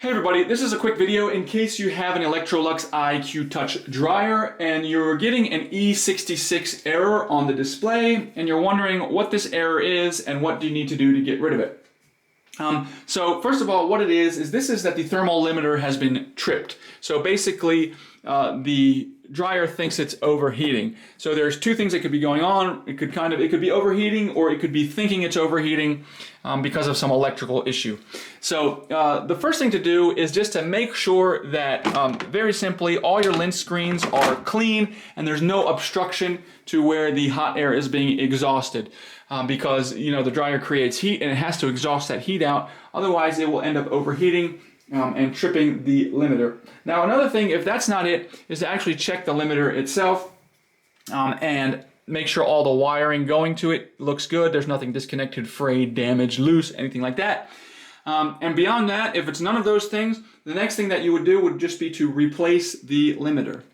Hey everybody, this is a quick video in case you have an Electrolux IQ-Touch dryer and you're getting an E66 error on the display and you're wondering what this error is and what do you need to do to get rid of it. So first of all, what it is that the thermal limiter has been tripped. So basically the dryer thinks it's overheating. So there's two things that could be going on. It could be overheating, or it could be thinking it's overheating because of some electrical issue. So the first thing to do is just to make sure that very simply all your lint screens are clean and there's no obstruction to where the hot air is being exhausted, because the dryer creates heat and it has to exhaust that heat out, otherwise it will end up overheating and tripping the limiter. Now another thing, if that's not it, is to actually check the limiter itself and make sure all the wiring going to it looks good. There's nothing disconnected, frayed, damaged, loose, anything like that. And beyond that, if it's none of those things, the next thing that you would do would just be to replace the limiter.